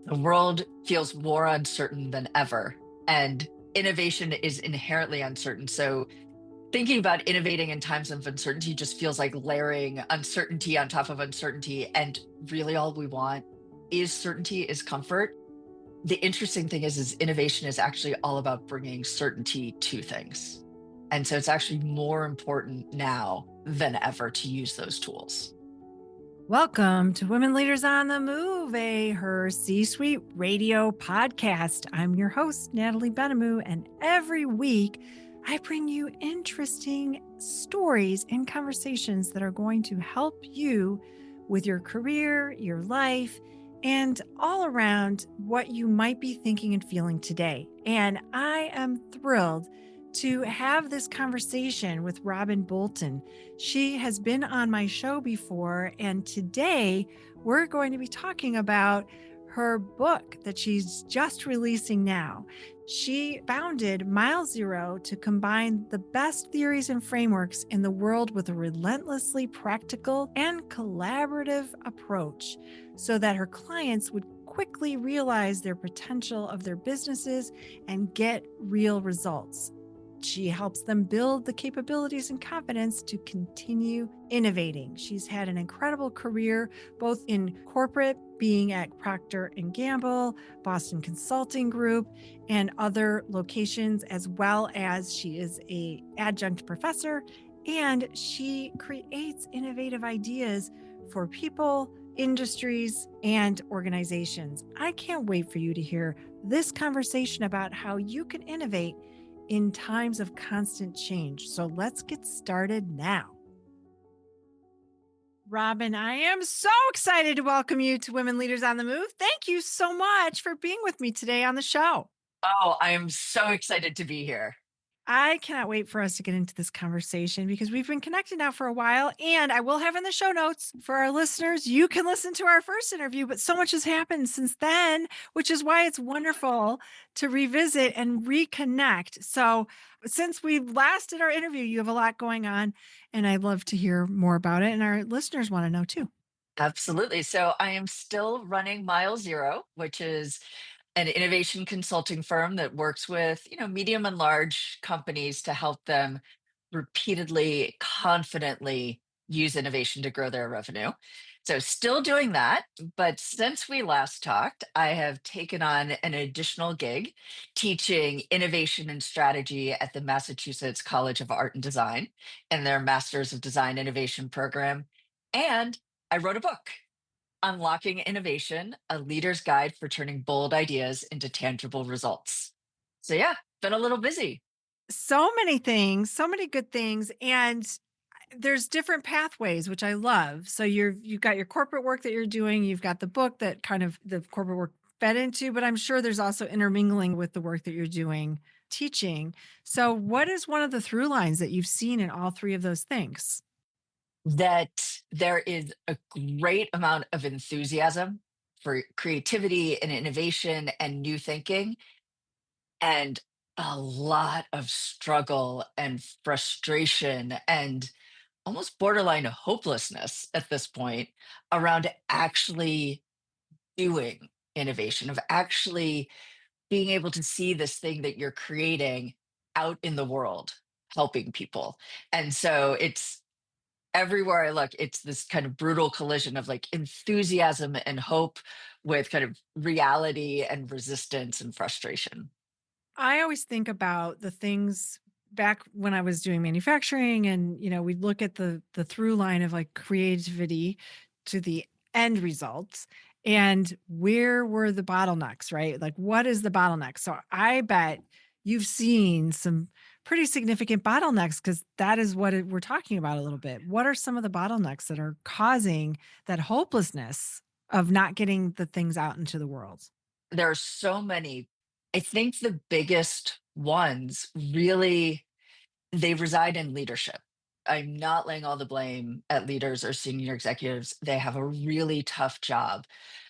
The world feels more uncertain than ever, and innovation is inherently uncertain. So, thinking about innovating in times of uncertainty just feels like layering uncertainty on top of uncertainty. And really, all we want is certainty, is comfort. The interesting thing is innovation is actually all about bringing certainty to things. And so, it's actually more important now than ever to use those tools. Welcome to Women Leaders on the Move, Her C Suite radio podcast. I'm your host, Natalie Benamou, and every week I bring you interesting stories and conversations that are going to help you with your career, your life, and all around what you might be thinking and feeling today. And I am thrilled to have this conversation with Robyn Bolton. She has been on my show before, and today we're going to be talking about her book that she's just releasing now. She founded Mile Zero to combine the best theories and frameworks in the world with a relentlessly practical and collaborative approach so that her clients would quickly realize their potential of their businesses and get real results. She helps them build the capabilities and confidence to continue innovating. She's had an incredible career, both in corporate, being at Procter and Gamble, Boston Consulting Group, and other locations, as well as she is a adjunct professor, and she creates innovative ideas for people, industries, and organizations. I can't wait for you to hear this conversation about how you can innovate in times of constant change. So let's get started now. Robyn, I am so excited to welcome you to Women Leaders on the Move. Thank you so much for being with me today on the show. Oh, I am so excited to be here. I cannot wait for us to get into this conversation because we've been connected now for a while. And I will have in the show notes for our listeners, you can listen to our first interview, but so much has happened since then, which is why it's wonderful to revisit and reconnect. So, since we last did our interview, you have a lot going on, and I'd love to hear more about it. And our listeners want to know too. Absolutely. So I am still running Mile Zero, which is an innovation consulting firm that works with, medium and large companies to help them repeatedly, confidently use innovation to grow their revenue. So still doing that, but since we last talked, I have taken on an additional gig teaching innovation and strategy at the Massachusetts College of Art and Design in their Masters of Design Innovation program. And I wrote a book, Unlocking Innovation, a leader's guide for turning bold ideas into tangible results. So, yeah, been a little busy. So many things, so many good things. And there's different pathways, which I love. So you've got your corporate work that you're doing, you've got the book that kind of the corporate work fed into, but I'm sure there's also intermingling with the work that you're doing teaching. So what is one of the through lines that you've seen in all three of those things? That there is a great amount of enthusiasm for creativity and innovation and new thinking, and a lot of struggle and frustration and almost borderline hopelessness at this point around actually doing innovation, of actually being able to see this thing that you're creating out in the world, helping people. And so it's everywhere I look, it's this kind of brutal collision of like enthusiasm and hope with kind of reality and resistance and frustration. I always think about the things back when I was doing manufacturing and we'd look at the through line of like creativity to the end results and where were the bottlenecks, right? Like what is the bottleneck? So I bet you've seen some pretty significant bottlenecks because that is what we're talking about a little bit. What are some of the bottlenecks that are causing that hopelessness of not getting the things out into the world? There are so many. I think the biggest ones really, they reside in leadership. I'm not laying all the blame at leaders or senior executives. They have a really tough job.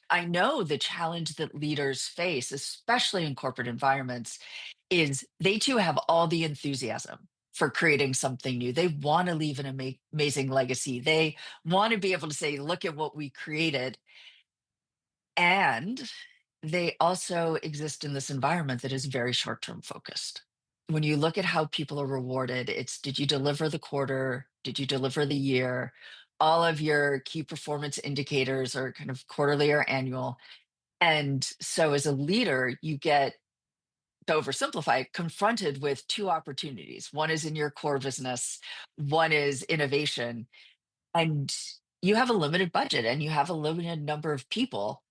I know the challenge that leaders face, especially in corporate environments, is they too have all the enthusiasm for creating something new. They want to leave an amazing legacy. They want to be able to say, look at what we created. And they also exist in this environment that is very short-term focused. When you look at how people are rewarded, it's did you deliver the quarter? Did you deliver the year? All of your key performance indicators are kind of quarterly or annual. And so as a leader, you get, to oversimplify, confronted with two opportunities. One is in your core business, one is innovation. And you have a limited budget and you have a limited number of people.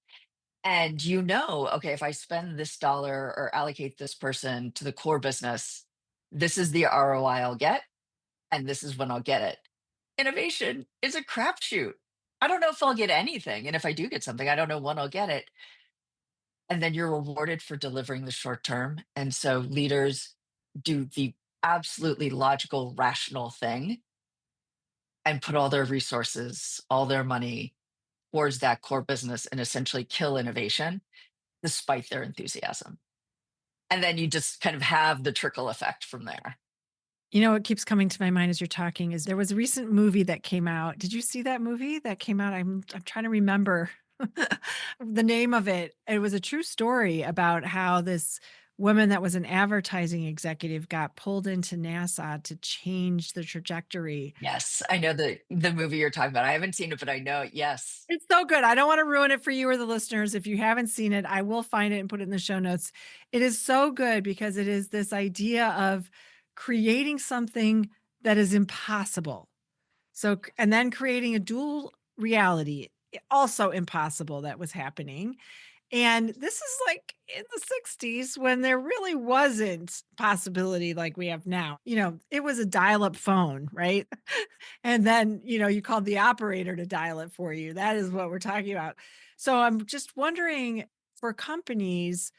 And you know, okay, if I spend this dollar or allocate this person to the core business, this is the ROI I'll get, and this is when I'll get it. Innovation is a crapshoot. I don't know if I'll get anything. And if I do get something, I don't know when I'll get it. And then you're rewarded for delivering the short term. And so leaders do the absolutely logical, rational thing and put all their resources, all their money towards that core business and essentially kill innovation despite their enthusiasm. And then you just kind of have the trickle effect from there. What keeps coming to my mind as you're talking is there was a recent movie that came out. Did you see that movie that came out? I'm trying to remember the name of it. It was a true story about how this woman that was an advertising executive got pulled into NASA to change the trajectory. Yes, I know the movie you're talking about. I haven't seen it, but I know it. Yes. It's so good. I don't want to ruin it for you or the listeners. If you haven't seen it, I will find it and put it in the show notes. It is so good because it is this idea of creating something that is impossible. And then creating a dual reality, also impossible, that was happening. And this is like in the 60s when there really wasn't possibility like we have now. It was a dial up phone, right? And then, you called the operator to dial it for you. That is what we're talking about. So I'm just wondering, for companies,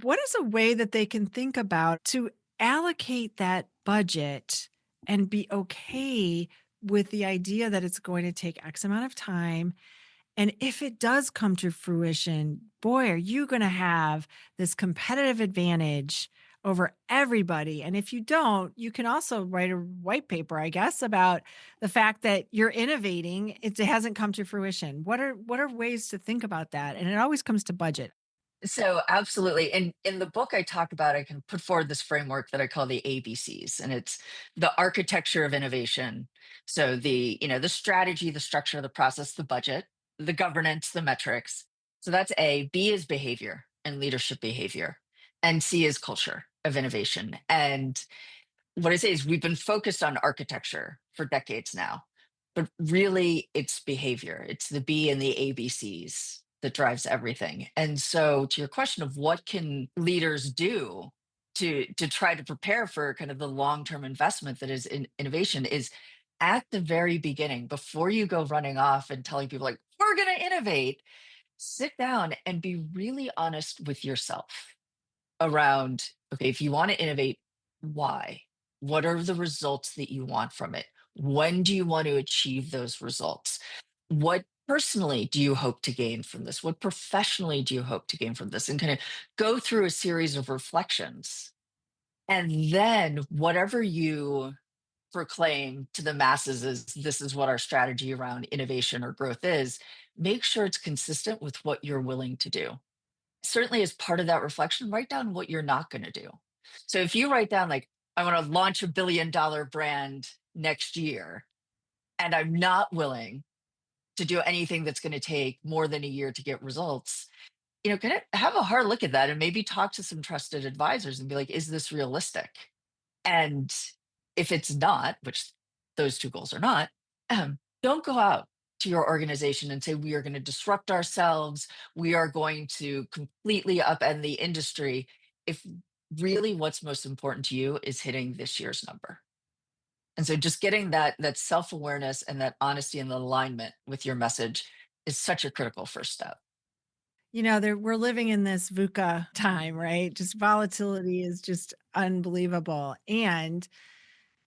what is a way that they can think about to allocate that budget and be okay with the idea that it's going to take X amount of time? And if it does come to fruition, boy, are you going to have this competitive advantage over everybody. And if you don't, you can also write a white paper, I guess, about the fact that you're innovating. It hasn't come to fruition. What are ways to think about that? And it always comes to budget. So absolutely. And in the book I talk about, I can put forward this framework that I call the ABCs. And it's the architecture of innovation. So the strategy, the structure, the process, the budget, the governance, the metrics. So that's A. B is behavior and leadership behavior. And C is culture of innovation. And what I say is we've been focused on architecture for decades now, but really it's behavior. It's the B and the ABCs that drives everything. And so to your question of what can leaders do to try to prepare for kind of the long-term investment that is in innovation is at the very beginning, before you go running off and telling people like, we're going to innovate, sit down and be really honest with yourself around, okay, if you want to innovate, why? What are the results that you want from it? When do you want to achieve those results? What personally do you hope to gain from this? What professionally do you hope to gain from this? And kind of go through a series of reflections. And then whatever you proclaim to the masses is this is what our strategy around innovation or growth is, make sure it's consistent with what you're willing to do. Certainly as part of that reflection, write down what you're not going to do. So if you write down like, I want to launch $1 billion brand next year, and I'm not willing to do anything that's going to take more than a year to get results, kind of have a hard look at that and maybe talk to some trusted advisors and be like, is this realistic? And if it's not, which those two goals are not, don't go out to your organization and say, we are going to disrupt ourselves. We are going to completely upend the industry. If really what's most important to you is hitting this year's number. And so just getting that self-awareness and that honesty and alignment with your message is such a critical first step. We're living in this VUCA time, right? Just volatility is just unbelievable. And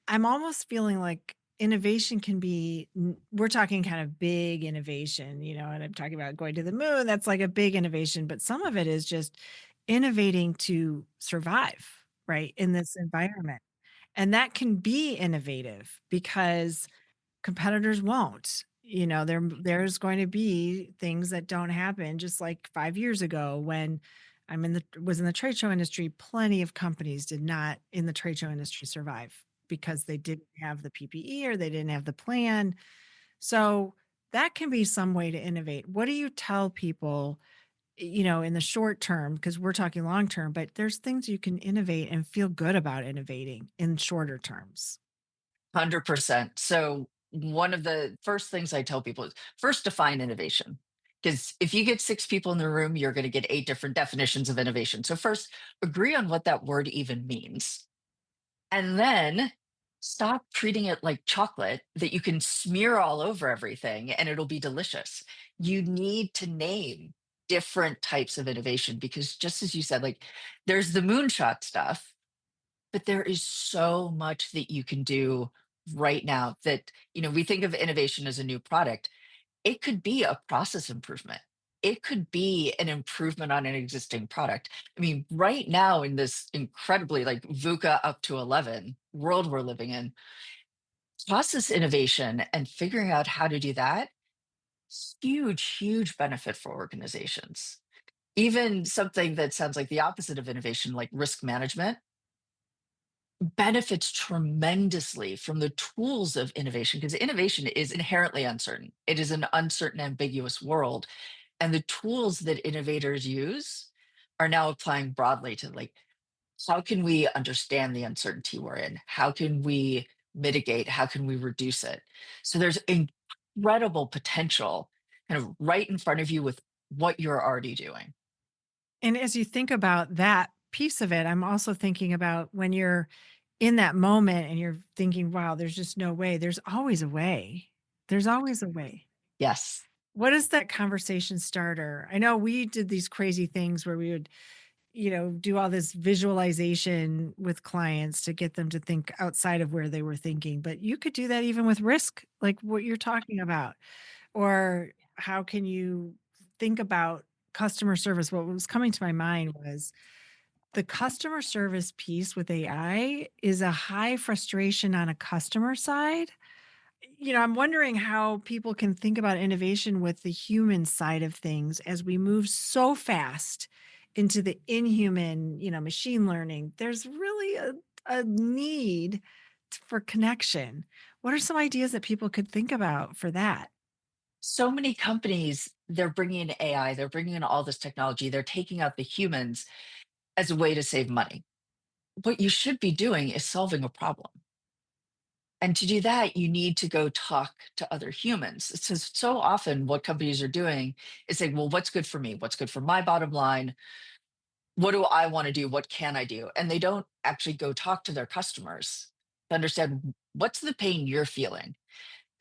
I'm almost feeling like innovation can be, we're talking kind of big innovation, and I'm talking about going to the moon. That's like a big innovation, but some of it is just innovating to survive, right, in this environment. And that can be innovative because competitors won't. There's going to be things that don't happen, just like 5 years ago when was in the trade show industry. Plenty of companies did not in the trade show industry survive because they didn't have the PPE or they didn't have the plan. So that can be some way to innovate. What do you tell people, in the short term? Because we're talking long term, but there's things you can innovate and feel good about innovating in shorter terms. 100%. So, one of the first things I tell people is first define innovation. Because if you get six people in the room, you're going to get eight different definitions of innovation. So, first, agree on what that word even means. And then stop treating it like chocolate that you can smear all over everything and it'll be delicious. You need to name different types of innovation because, just as you said, like there's the moonshot stuff, but there is so much that you can do right now that, we think of innovation as a new product. It could be a process improvement. It could be an improvement on an existing product. I mean, right now in this incredibly like VUCA up to 11 world we're living in, process innovation and figuring out how to do that, huge, huge benefit for organizations. Even something that sounds like the opposite of innovation, like risk management, benefits tremendously from the tools of innovation because innovation is inherently uncertain. It is an uncertain, ambiguous world. And the tools that innovators use are now applying broadly to like, how can we understand the uncertainty we're in? How can we mitigate? How can we reduce it? So there's incredible potential kind of right in front of you with what you're already doing. And as you think about that piece of it, I'm also thinking about when you're in that moment and you're thinking, wow, there's just no way. There's always a way. There's always a way. Yes. What is that conversation starter? I know we did these crazy things where we would, do all this visualization with clients to get them to think outside of where they were thinking. But you could do that even with risk, like what you're talking about. Or how can you think about customer service? What was coming to my mind was the customer service piece with AI is a high frustration on a customer side. I'm wondering how people can think about innovation with the human side of things as we move so fast into the inhuman, machine learning. There's really a need for connection. What are some ideas that people could think about for that? So many companies, they're bringing in AI, they're bringing in all this technology, they're taking out the humans as a way to save money. What you should be doing is solving a problem. And to do that, you need to go talk to other humans. So often, what companies are doing is saying, well, what's good for me? What's good for my bottom line? What do I want to do? What can I do? And they don't actually go talk to their customers to understand what's the pain you're feeling.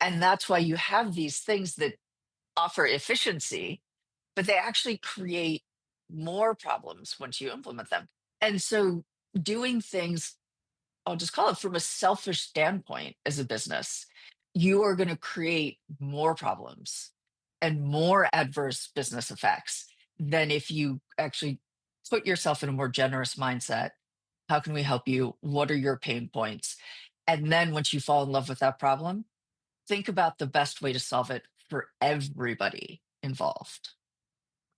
And that's why you have these things that offer efficiency, but they actually create more problems once you implement them. And so, doing things, I'll just call it from a selfish standpoint as a business, you are going to create more problems and more adverse business effects than if you actually put yourself in a more generous mindset. How can we help you? What are your pain points? And then once you fall in love with that problem, think about the best way to solve it for everybody involved.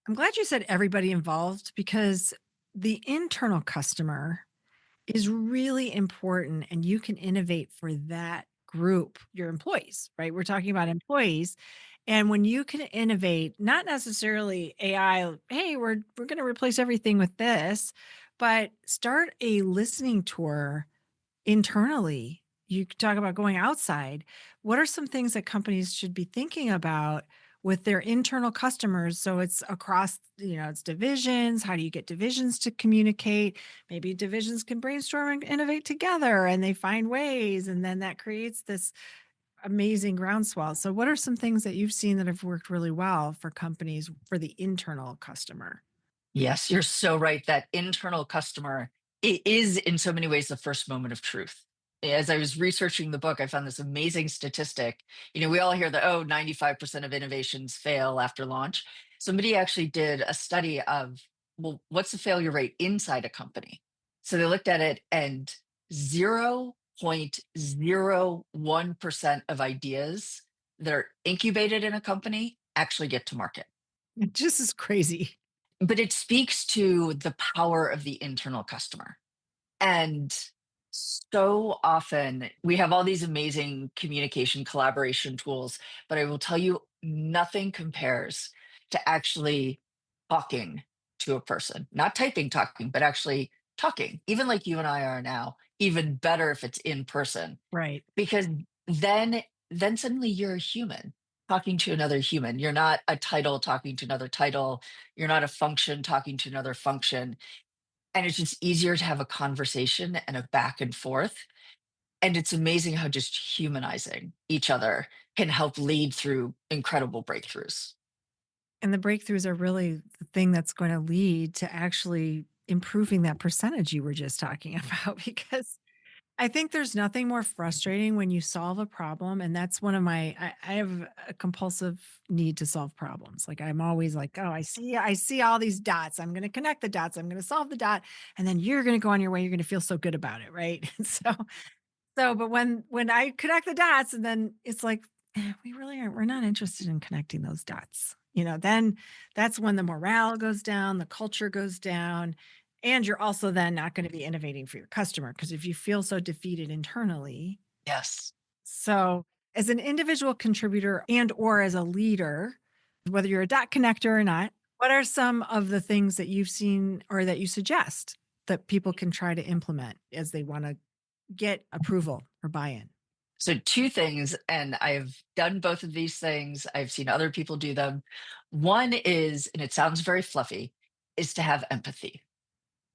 I'm glad you said everybody involved because the internal customer is really important and you can innovate for that group, your employees, right? We're talking about employees. And when you can innovate, not necessarily AI, hey, we're going to replace everything with this, but start a listening tour internally. You could talk about going outside. What are some things that companies should be thinking about with their internal customers? So it's across, it's divisions. How do you get divisions to communicate? Maybe divisions can brainstorm and innovate together and they find ways. And then that creates this amazing groundswell. So, what are some things that you've seen that have worked really well for companies for the internal customer? Yes, you're so right. That internal customer is in so many ways the first moment of truth. As I was researching the book, I found this amazing statistic. We all hear that, oh, 95% of innovations fail after launch. Somebody actually did a study of, well, what's the failure rate inside a company? So they looked at it and 0.01% of ideas that are incubated in a company actually get to market. It just is crazy. But it speaks to the power of the internal customer. And so often we have all these amazing communication collaboration tools, but I will tell you, nothing compares to actually talking to a person, not typing talking, but actually talking, even like you and I are now, even better if it's in person, Right. because then then suddenly you're a human talking to another human. You're not a title talking to another title. You're not a function talking to another function, and it's just easier to have a conversation and a back and forth. And it's amazing how just humanizing each other can help lead through incredible breakthroughs. And the breakthroughs are really the thing that's going to lead to actually improving that percentage you were just talking about because I think there's nothing more frustrating when you solve a problem, and that's one of my I have a compulsive need to solve problems. Like I'm always like, oh, I see all these dots. I'm gonna connect the dots, I'm gonna solve the dot, and then you're gonna go on your way, you're gonna feel so good about it, right? But when I connect the dots and then it's like, we really aren't, we're not interested in connecting those dots. Then that's when the morale goes down, the culture goes down, and you're also then not going to be innovating for your customer because if you feel so defeated internally. Yes. So as an individual contributor and or as a leader, whether you're a dot connector or not, what are some of the things that you've seen or that you suggest that people can try to implement as they want to get approval or buy-in? So, two things, and I've done both of these things. I've seen other people do them. One is, and it sounds very fluffy, is to have empathy.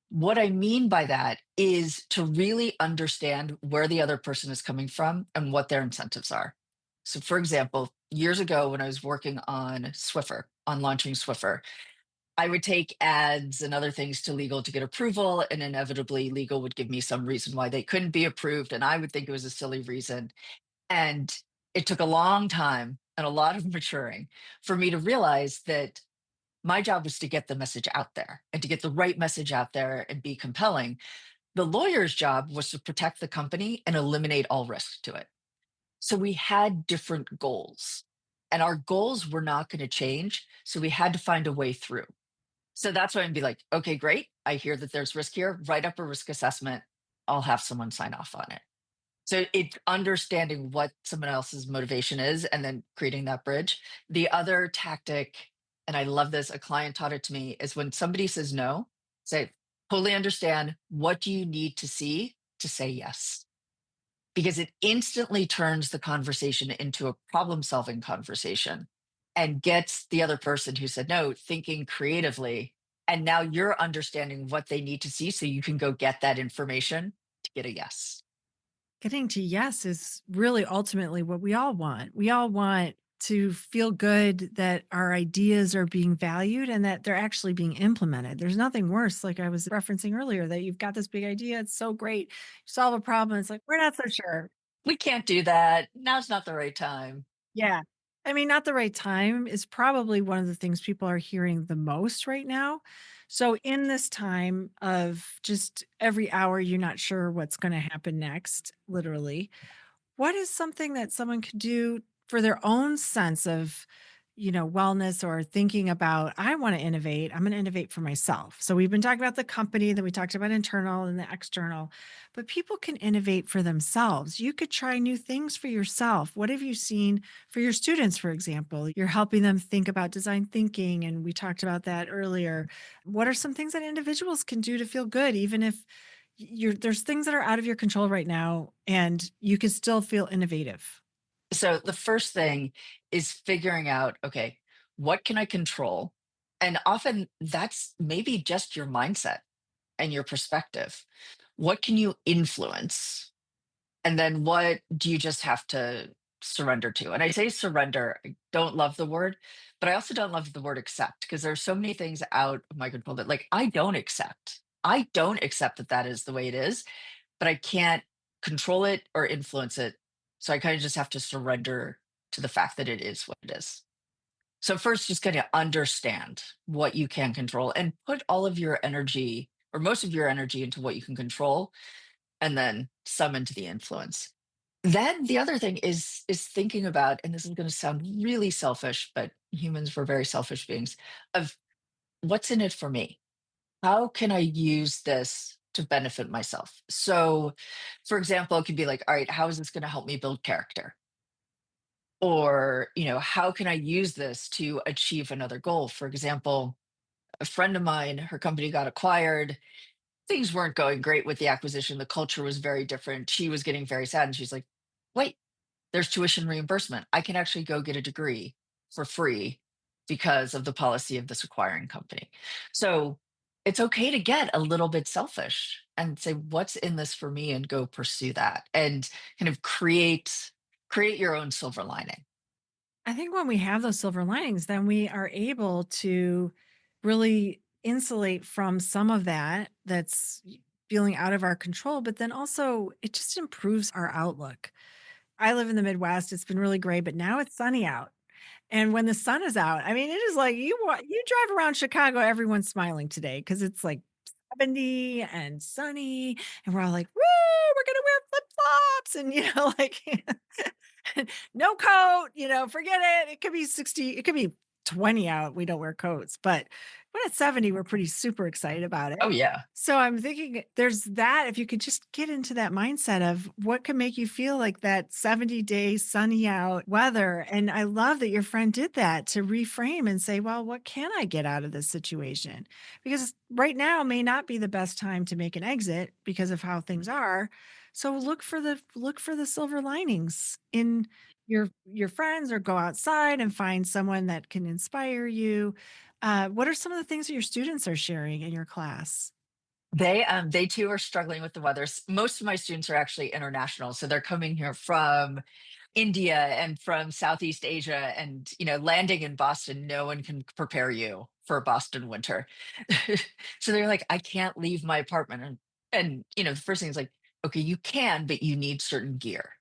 What I mean by that is to really understand where the other person is coming from and what their incentives are. So, for example, years ago when I was working on Swiffer, on launching Swiffer, I would take ads and other things to legal to get approval, and inevitably, legal would give me some reason why they couldn't be approved. And I would think it was a silly reason. And it took a long time and a lot of maturing for me to realize that my job was to get the message out there and to get the right message out there and be compelling. The lawyer's job was to protect the company and eliminate all risk to it. So we had different goals, and our goals were not going to change. So we had to find a way through. So that's why I'd be like, okay, great. I hear that there's risk here. Write up a risk assessment. I'll have someone sign off on it. So it's understanding what someone else's motivation is and then creating that bridge. The other tactic, and I love this, a client taught it to me, is when somebody says no, say, totally understand. What do you need to see to say yes? Because it instantly turns the conversation into a problem solving conversation and gets the other person who said no thinking creatively. And now you're understanding what they need to see so you can go get that information to get a yes. Getting to yes is really ultimately what we all want. We all want to feel good that our ideas are being valued and that they're actually being implemented. There's nothing worse, like I was referencing earlier, that you've got this big idea. It's so great. You solve a problem. It's like, we're not so sure. We can't do that. Now's not the right time. Yeah. I mean, not the right time is probably one of the things people are hearing the most right now. So, in this time of just every hour, you're not sure what's going to happen next, literally. What is something that someone could do for their own sense of, wellness or thinking about, I want to innovate. I'm going to innovate for myself. So we've been talking about the company, then we talked about internal and the external, but people can innovate for themselves. You could try new things for yourself. What have you seen for your students, for example? You're helping them think about design thinking, and we talked about that earlier. What are some things that individuals can do to feel good, even if there's things that are out of your control right now and you can still feel innovative? So the first thing is figuring out, okay, what can I control? And often that's maybe just your mindset and your perspective. What can you influence? And then what do you just have to surrender to? And I say surrender, I don't love the word, but I also don't love the word accept because there's so many things out of my control that like I don't accept. I don't accept that that is the way it is, but I can't control it or influence it. So I kind of just have to surrender to the fact that it is what it is. So first, just kind of understand what you can control and put all of your energy or most of your energy into what you can control and then some into the influence. Then the other thing is thinking about, and this is going to sound really selfish, but humans were very selfish beings, of what's in it for me? How can I use this to benefit myself? So, for example, it could be like, all right, how is this going to help me build character? Or, how can I use this to achieve another goal? For example, a friend of mine, her company got acquired. Things weren't going great with the acquisition. The culture was very different. She was getting very sad. And she's like, wait, there's tuition reimbursement. I can actually go get a degree for free because of the policy of this acquiring company. So it's okay to get a little bit selfish and say, what's in this for me, and go pursue that and kind of create your own silver lining. I think when we have those silver linings, then we are able to really insulate from some of that that's feeling out of our control, but then also it just improves our outlook. I live in the Midwest. It's been really great, but now it's sunny out. And when the sun is out, I mean, it is like you drive around Chicago, everyone's smiling today because it's like 70 and sunny, and we're all like, "Woo, we're gonna wear flip-flops," and, like no coat, forget it. It could be 60, it could be 20 out. We don't wear coats, but when it's 70, we're pretty super excited about it. Oh, yeah. So I'm thinking there's that. If you could just get into that mindset of what can make you feel like that 70-day sunny out weather. And I love that your friend did that to reframe and say, well, what can I get out of this situation? Because right now may not be the best time to make an exit because of how things are. So look for the silver linings in your friends, or go outside and find someone that can inspire you. What are some of the things that your students are sharing in your class? They too are struggling with the weather. Most of my students are actually international, so they're coming here from India and from Southeast Asia, and landing in Boston, no one can prepare you for a Boston winter. So they're like, I can't leave my apartment, and the first thing is like, okay, you can, but you need certain gear.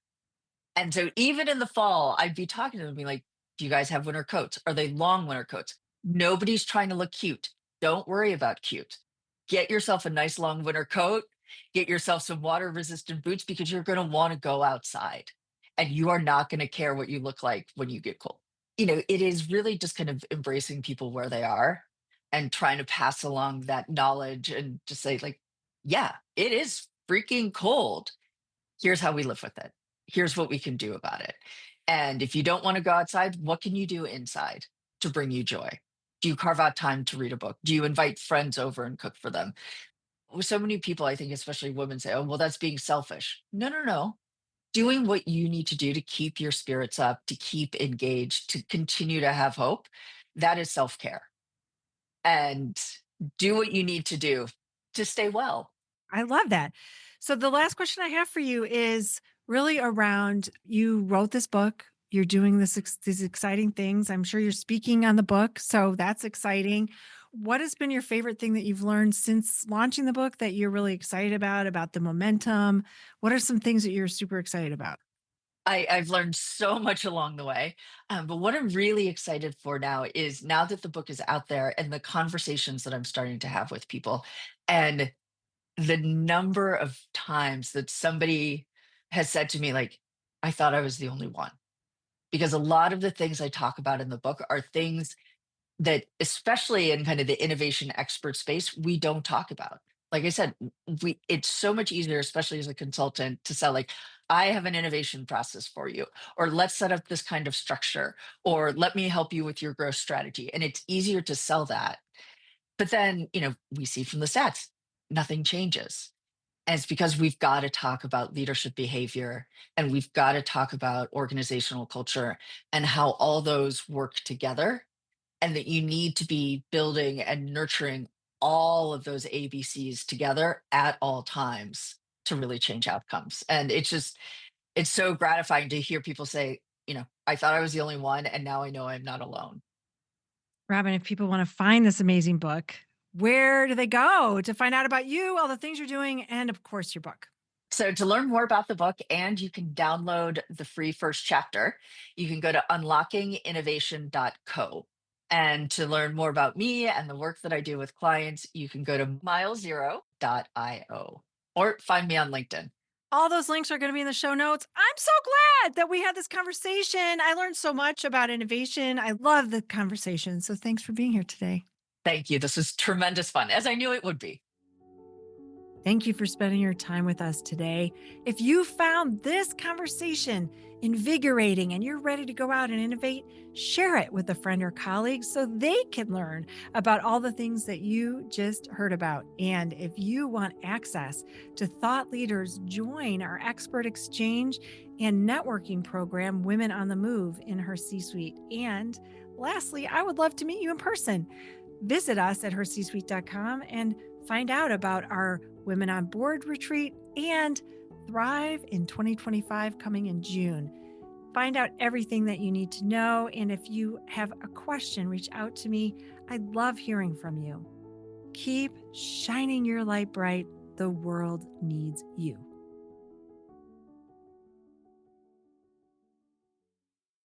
And so even in the fall, I'd be talking to them, being like, do you guys have winter coats? Are they long winter coats? Nobody's trying to look cute. Don't worry about cute. Get yourself a nice long winter coat, get yourself some water resistant boots, because you're going to want to go outside and you are not going to care what you look like when you get cold. It is really just kind of embracing people where they are and trying to pass along that knowledge and just say, like, yeah, it is freaking cold. Here's how we live with it. Here's what we can do about it. And if you don't want to go outside, what can you do inside to bring you joy? Do you carve out time to read a book? Do you invite friends over and cook for them? So many people, I think, especially women, say, oh, well, that's being selfish. No, no, no. Doing what you need to do to keep your spirits up, to keep engaged, to continue to have hope, that is self care. And do what you need to do to stay well. I love that. So the last question I have for you is really around, you wrote this book, you're doing these exciting things. I'm sure you're speaking on the book, so that's exciting. What has been your favorite thing that you've learned since launching the book that you're really excited about the momentum? What are some things that you're super excited about? I've learned so much along the way. But what I'm really excited for now is, now that the book is out there and the conversations that I'm starting to have with people, and the number of times that somebody has said to me, like, I thought I was the only one. Because a lot of the things I talk about in the book are things that, especially in kind of the innovation expert space, we don't talk about. Like I said, it's so much easier, especially as a consultant, to sell, like, I have an innovation process for you, or let's set up this kind of structure, or let me help you with your growth strategy. And it's easier to sell that. But then, we see from the stats, nothing changes. And it's because we've got to talk about leadership behavior, and we've got to talk about organizational culture and how all those work together, and that you need to be building and nurturing all of those ABCs together at all times to really change outcomes. And it's so gratifying to hear people say, I thought I was the only one, and now I know I'm not alone. Robin, if people want to find this amazing book, where do they go to find out about you, all the things you're doing, and of course, your book? So, to learn more about the book, and you can download the free first chapter, you can go to unlockinginnovation.co. And to learn more about me and the work that I do with clients, you can go to milezero.io or find me on LinkedIn. All those links are going to be in the show notes. I'm so glad that we had this conversation. I learned so much about innovation. I love the conversation. So thanks for being here today. Thank you. This was tremendous fun, as I knew it would be. Thank you for spending your time with us today. If you found this conversation invigorating and you're ready to go out and innovate, share it with a friend or colleague so they can learn about all the things that you just heard about. And if you want access to thought leaders, join our expert exchange and networking program, Women on the Move in Her C-Suite. And lastly, I would love to meet you in person. Visit us at hercsuite.com and find out about our Women on Board retreat and Thrive in 2025 coming in June. Find out everything that you need to know. And if you have a question, reach out to me. I'd love hearing from you. Keep shining your light bright. The world needs you.